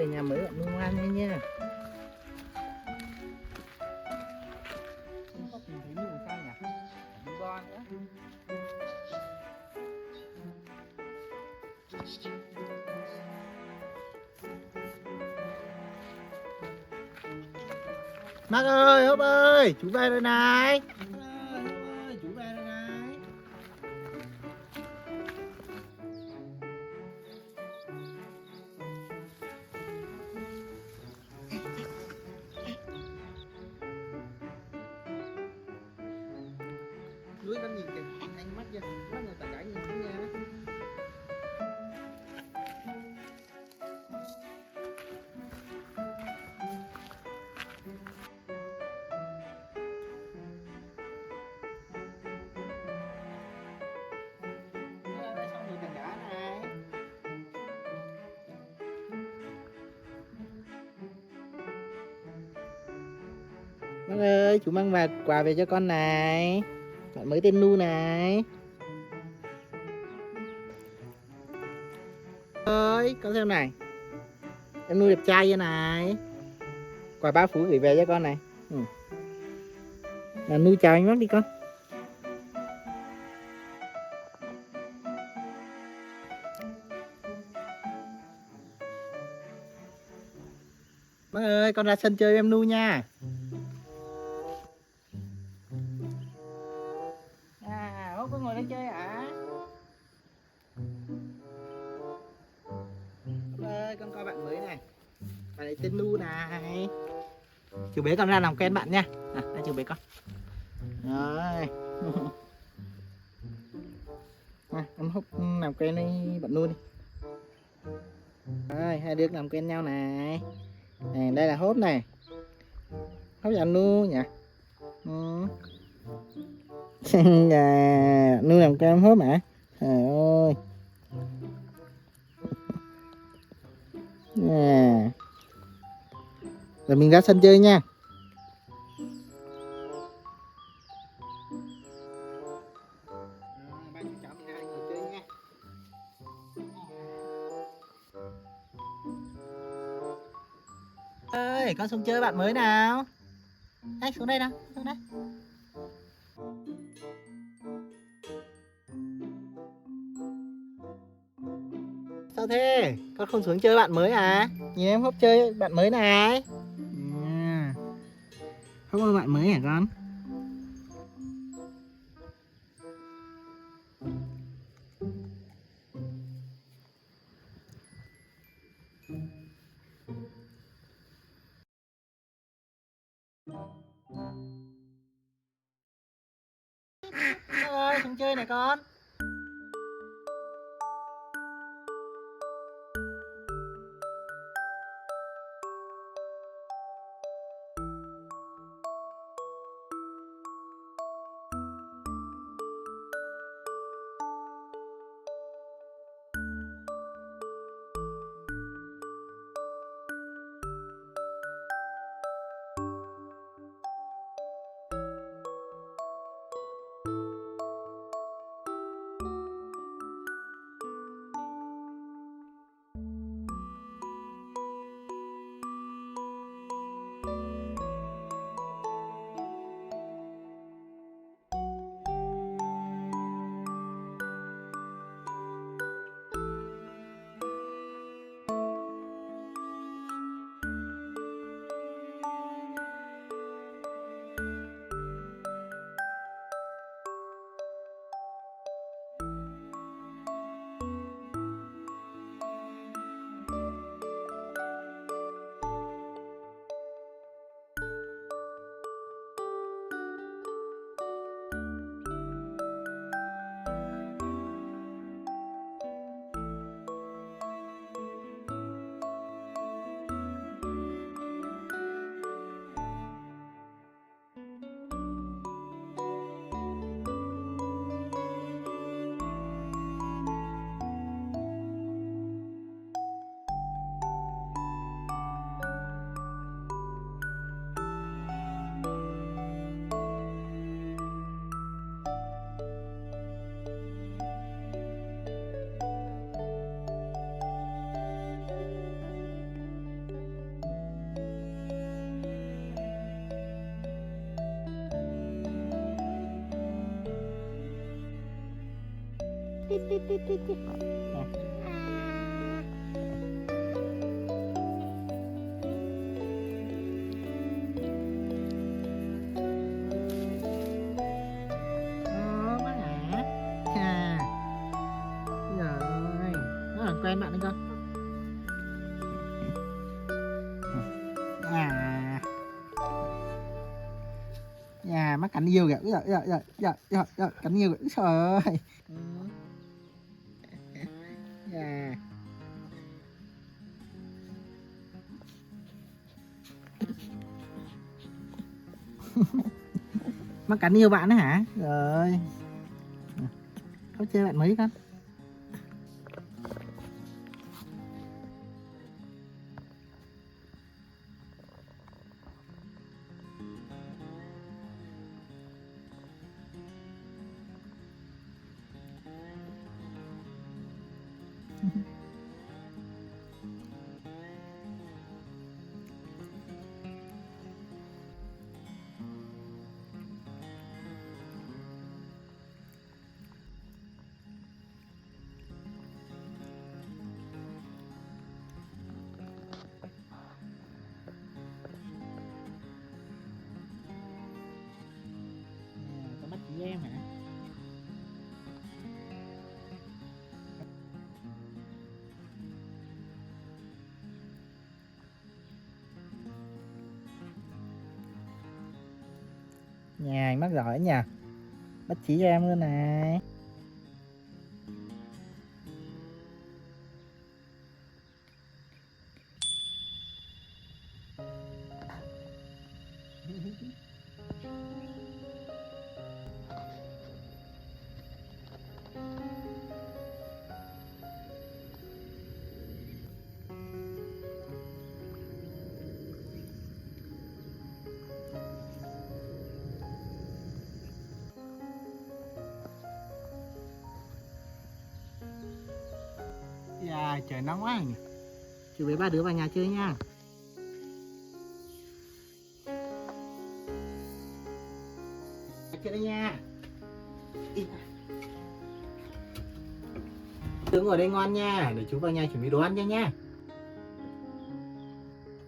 về nhà mới bạn nuôi ngoan nha. Không có tìm thấy nụ sao nhỉ? Đi bo nữa. Mark ơi, Hốp ơi, chú về rồi này. Hốp ơi, chú về rồi này. Núi con nhìn kìa, anh mắt chưa? Mắt là tất cả nhìn xuống nha. Đây xong rồi cả cá này. Bác ơi, chú mang quà về cho con này. Bạn mới tên Nu này. Ơi, con xem này. Em Nu đẹp trai vậy này. Quà bác Phú gửi về cho con này. Là Nu chào anh bác đi con. Bác ơi, con ra sân chơi với em Nu nha. À, Hốt có ngồi đây chơi hả? Bác ơi, con coi bạn mới này. Bạn này tên Nu này. Chú bế con ra làm quen bạn nha. Đây chú bế con. Rồi. Em Húc làm quen với bạn Nu đi. Rồi, hai đứa làm quen nhau này. Này, đây là Hốp này. Hốp và Nu nhỉ? Dạ, Nu làm quen Hốp hả? Trời ơi. À. Rồi mình ra sân chơi nha. Ơi, con xuống chơi bạn mới nào. Đây, xuống đây nào, xuống đây. Sao thế? Con không xuống chơi bạn mới à? Nhìn em Hốp chơi bạn mới này. Hốp ơi, bạn mới hả con? Ơi, xuống chơi này con. tít tít tít tít tít. Đó, bác hả? À. Rồi, nó làm quen bạn đấy con. À. Nhà mắt cắn nhiều kìa. Dạ, cắn nhiều kìa. Trời ơi. Dạ. Mắt cắn nhiều bạn đấy hả? Rồi. Có chơi bạn mới con. Có mắt chị em hả? Nhà anh mắc giỏi nha. Bắt chỉ em luôn này. Dạ, trời nóng quá nhỉ. Chú với ba đứa vào nhà chơi nha. Chơi đây nha. Đứng ngồi đây ngoan nha, để chú vào nhà chuẩn bị đồ ăn cho nha.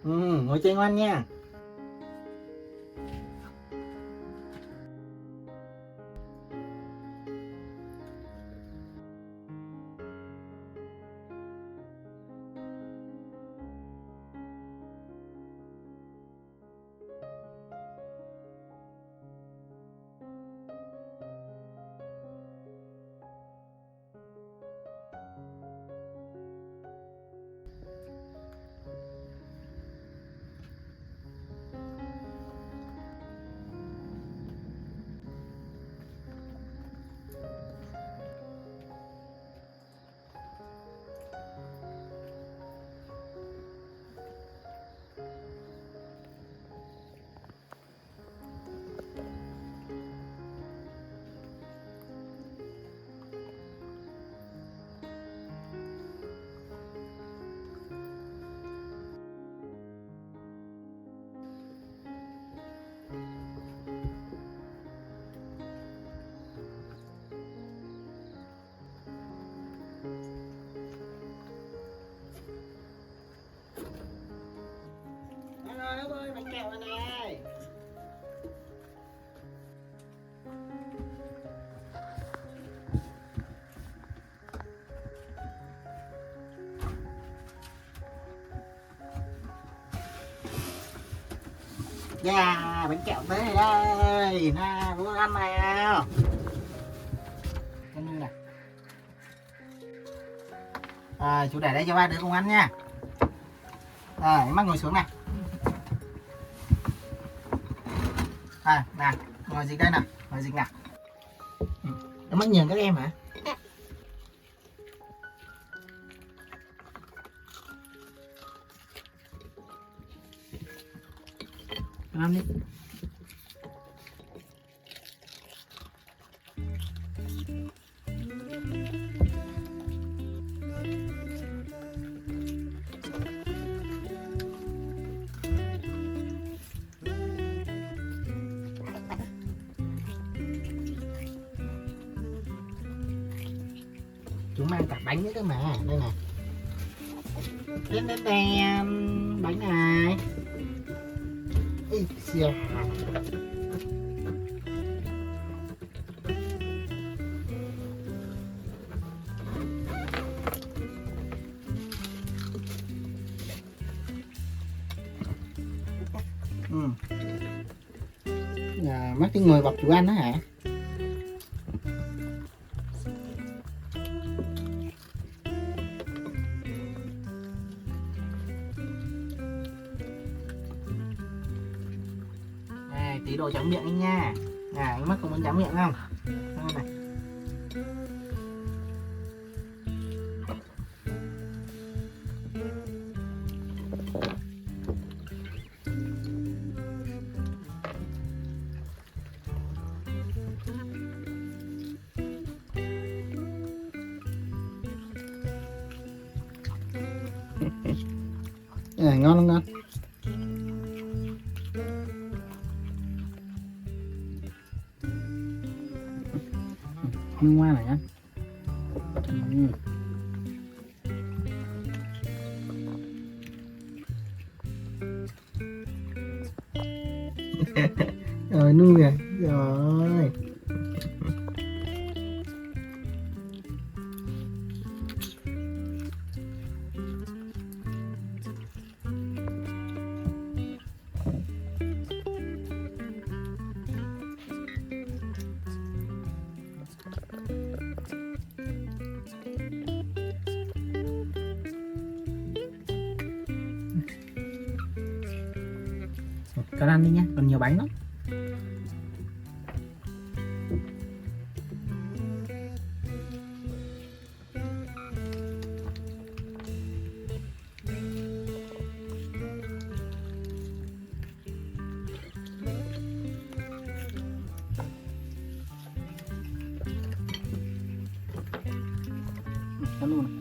Ngồi chơi ngoan nha. Nó ơi, bánh kẹo này này. Yeah, bánh kẹo tới này đây. Nào, muốn ăn nào. Con như này. À, chú để đây cho ba đứa cùng ăn nha. Rồi, mắc ngồi xuống này. À, nào, ngồi dịch đây nào, ngồi dịch nào. Nó mắc nhường các em hả? Ăn đi. Chúng mang cả bánh nữa cơ mà. Đây này. Đen đen đen. Bánh này. Ê, siêu. Martin ngồi bọc chủ ăn đó hả? Này, tí đồ trắng miệng đi nha. À, mắt có muốn trắng miệng không? Đây này. À, ngon không ngon? Ngoan này nhá. Rồi nuôi rồi. Rồi. Con ăn đi nha, còn nhiều bánh lắm. Ăn luôn.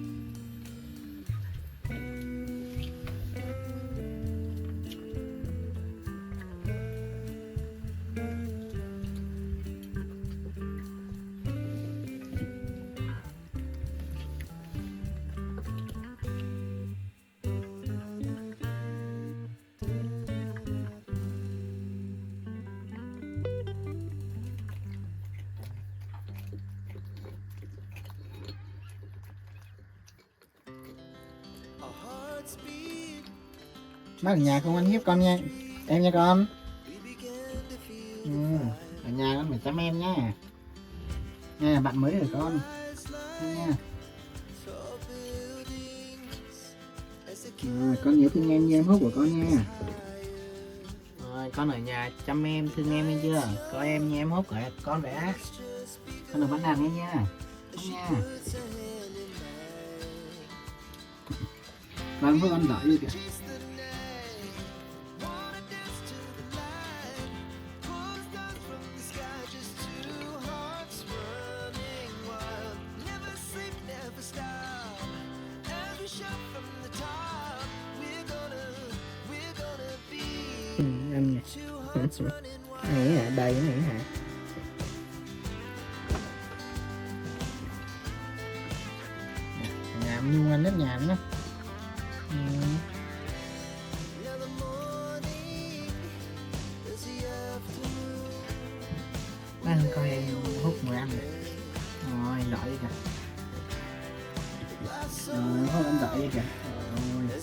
Má ở nhà không ăn hiếp con nha. Em nha con. Ở nhà con phải chăm em nha. Nha, bạn mới rồi con. Nha. Con nhớ thương em như em hút của con nha. Rồi, con ở nhà chăm em, thương em nghe chưa? Có em như em hút của con đã. Con đừng bắt nạt nghe nha. Nha. Con với con đợi đi kìa. Ăn nè. Này hả? Đầy này hả? Nhà mua ăn nếp nhà nữa. Ăn coi em hút người ăn này. Rồi, đợi đi kìa. Hút ăn đợi đi kìa. Rồi.